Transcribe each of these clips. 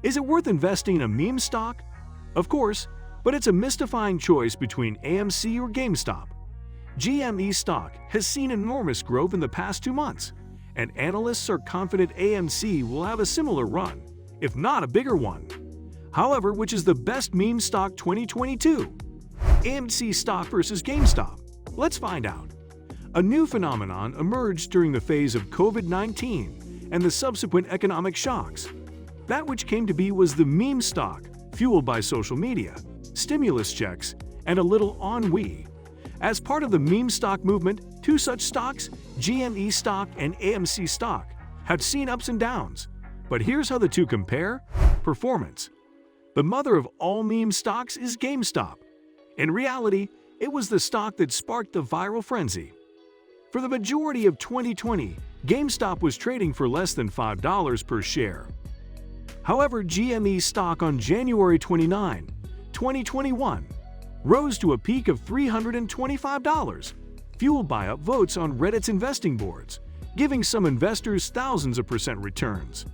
Is it worth investing in a meme stock? Of course, but it's a mystifying choice between AMC or GameStop. GME stock has seen enormous growth in the past 2 months, and analysts are confident AMC will have a similar run, if not a bigger one. However, which is the best meme stock 2022? AMC stock versus GameStop? Let's find out. A new phenomenon emerged during the phase of COVID-19 and the subsequent economic shocks. That which came to be was the meme stock, fueled by social media, stimulus checks, and a little ennui. As part of the meme stock movement, 2 such stocks, GME stock and AMC stock, have seen ups and downs. But here's how the two compare. Performance. The mother of all meme stocks is GameStop. In reality, it was the stock that sparked the viral frenzy. For the majority of 2020, GameStop was trading for less than $5 per share. However, GME stock on January 29, 2021, rose to a peak of $325, fueled by upvotes on Reddit's investing boards, giving some investors thousands of % returns.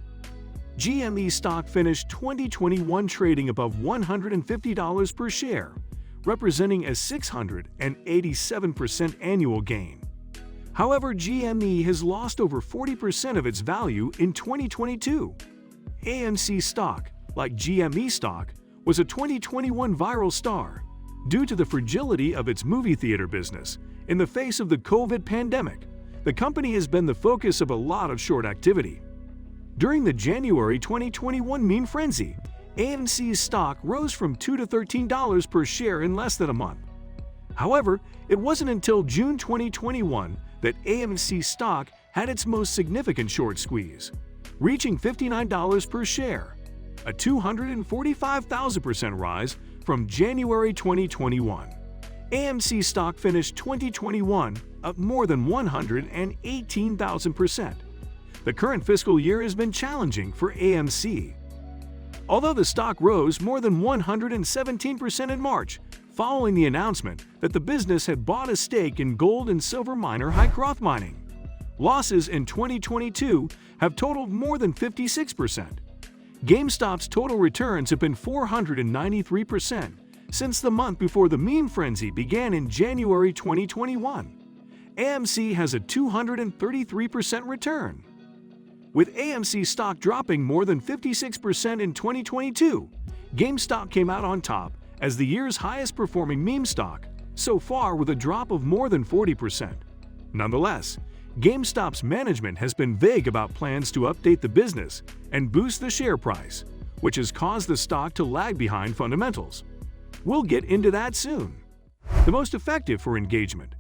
GME stock finished 2021 trading above $150 per share, representing a 687% annual gain. However, GME has lost over 40% of its value in 2022. AMC stock, like GME stock, was a 2021 viral star due to the fragility of its movie theater business. In the face of the COVID pandemic, the company has been the focus of a lot of short activity. During the January 2021 meme frenzy, AMC's stock rose from $2 to $13 per share in less than a month. However, it wasn't until June 2021 that AMC stock had its most significant short squeeze, reaching $59 per share, a 245,000% rise from January 2021. AMC stock finished 2021 up more than 118,000%. The current fiscal year has been challenging for AMC. Although the stock rose more than 117% in March, following the announcement that the business had bought a stake in gold and silver miner Hycroft Mining. Losses in 2022 have totaled more than 56%. GameStop's total returns have been 493% since the month before the meme frenzy began in January 2021. AMC has a 233% return. With AMC stock dropping more than 56% in 2022, GameStop came out on top as the year's highest performing meme stock, so far with a drop of more than 40%. Nonetheless, GameStop's management has been vague about plans to update the business and boost the share price, which has caused the stock to lag behind fundamentals. We'll get into that soon. The most effective for engagement.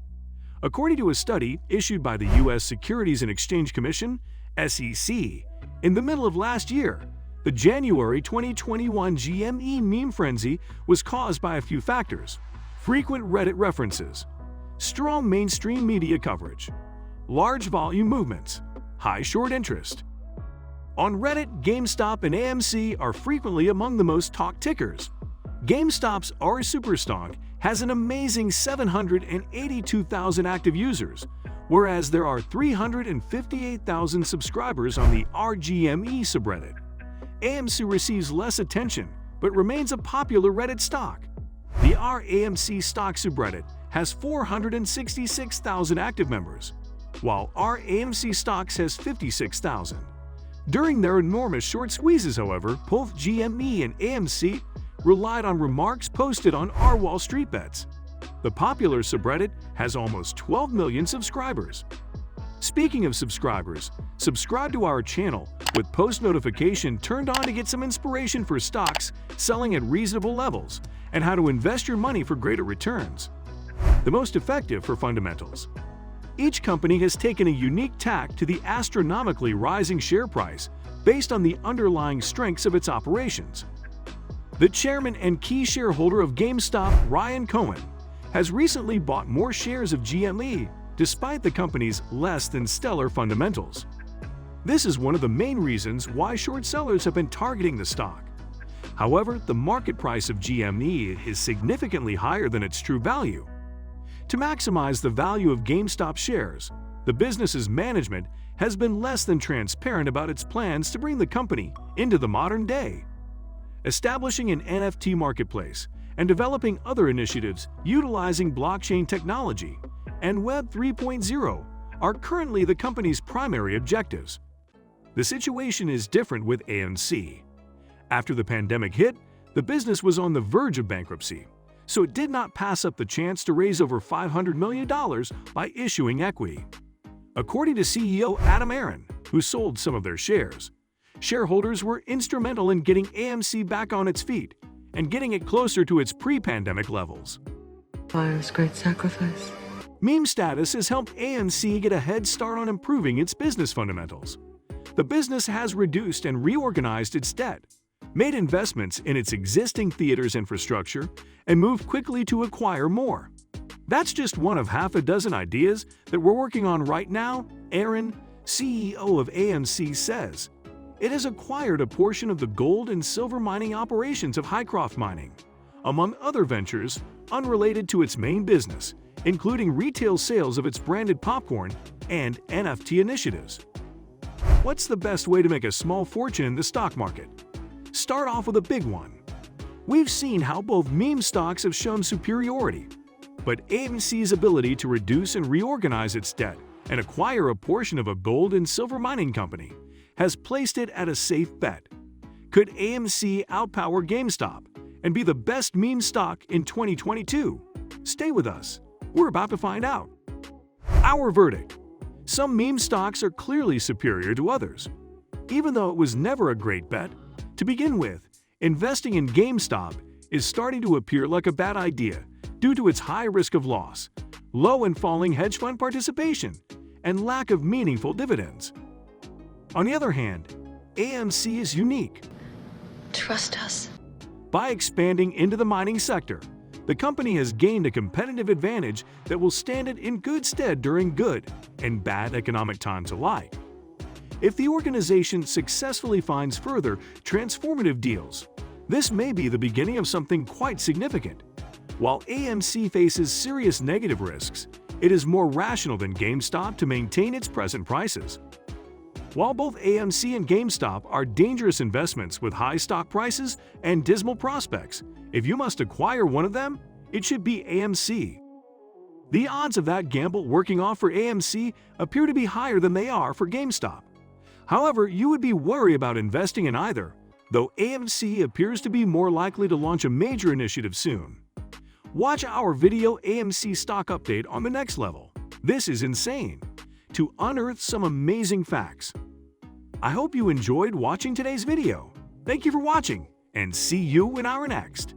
According to a study issued by the U.S. Securities and Exchange Commission, SEC, in the middle of last year, the January 2021 GME meme frenzy was caused by a few factors: frequent Reddit references, strong mainstream media coverage, large volume movements, high short interest. On Reddit, GameStop and AMC are frequently among the most talked tickers. GameStop's R Superstock has an amazing 782,000 active users, whereas there are 358,000 subscribers on the RGME subreddit. AMC receives less attention, but remains a popular Reddit stock. The AMC stock subreddit has 466,000 active members, while AMC stocks has 56,000. During their enormous short squeezes, however, both GME and AMC relied on remarks posted on Wall Street Bets. The popular subreddit has almost 12 million subscribers. Speaking of subscribers, subscribe to our channel with post notification turned on to get some inspiration for stocks selling at reasonable levels and how to invest your money for greater returns. The most effective for fundamentals. Each company has taken a unique tack to the astronomically rising share price based on the underlying strengths of its operations. The chairman and key shareholder of GameStop, Ryan Cohen, has recently bought more shares of GME despite the company's less than stellar fundamentals. This is one of the main reasons why short sellers have been targeting the stock. However, the market price of GME is significantly higher than its true value. To maximize the value of GameStop shares, the business's management has been less than transparent about its plans to bring the company into the modern day. establishing an NFT marketplace, and developing other initiatives utilizing blockchain technology and Web 3.0 are currently the company's primary objectives. The situation is different with AMC. After the pandemic hit, the business was on the verge of bankruptcy, so it did not pass up the chance to raise over $500 million by issuing equity. According to CEO Adam Aron, who sold some of their shares, shareholders were instrumental in getting AMC back on its feet and getting it closer to its pre-pandemic levels. Why it was a great sacrifice. Meme status has helped AMC get a head start on improving its business fundamentals. The business has reduced and reorganized its debt, made investments in its existing theaters infrastructure, and moved quickly to acquire more. That's just one of half a dozen ideas that we're working on right now, Aaron, CEO of AMC, says. It has acquired a portion of the gold and silver mining operations of Hycroft Mining, among other ventures unrelated to its main business, including retail sales of its branded popcorn and NFT initiatives. What's the best way to make a small fortune in the stock market? Start off with a big one. We've seen how both meme stocks have shown superiority, but AMC's ability to reduce and reorganize its debt and acquire a portion of a gold and silver mining company has placed it at a safe bet. Could AMC outpower GameStop and be the best meme stock in 2022? Stay with us. We're about to find out. Our verdict: some meme stocks are clearly superior to others. Even though it was never a great bet, to begin with, investing in GameStop is starting to appear like a bad idea due to its high risk of loss, low and falling hedge fund participation, and lack of meaningful dividends. On the other hand, AMC is unique. Trust us. By expanding into the mining sector, the company has gained a competitive advantage that will stand it in good stead during good and bad economic times alike. If the organization successfully finds further transformative deals, this may be the beginning of something quite significant. While AMC faces serious negative risks, it is more rational than GameStop to maintain its present prices. While both AMC and GameStop are dangerous investments with high stock prices and dismal prospects, if you must acquire one of them, it should be AMC. The odds of that gamble working off for AMC appear to be higher than they are for GameStop. However, you would be worried about investing in either, though AMC appears to be more likely to launch a major initiative soon. Watch our video AMC stock update on the next level. This is insane. To unearth some amazing facts. I hope you enjoyed watching today's video. Thank you for watching, and see you in our next.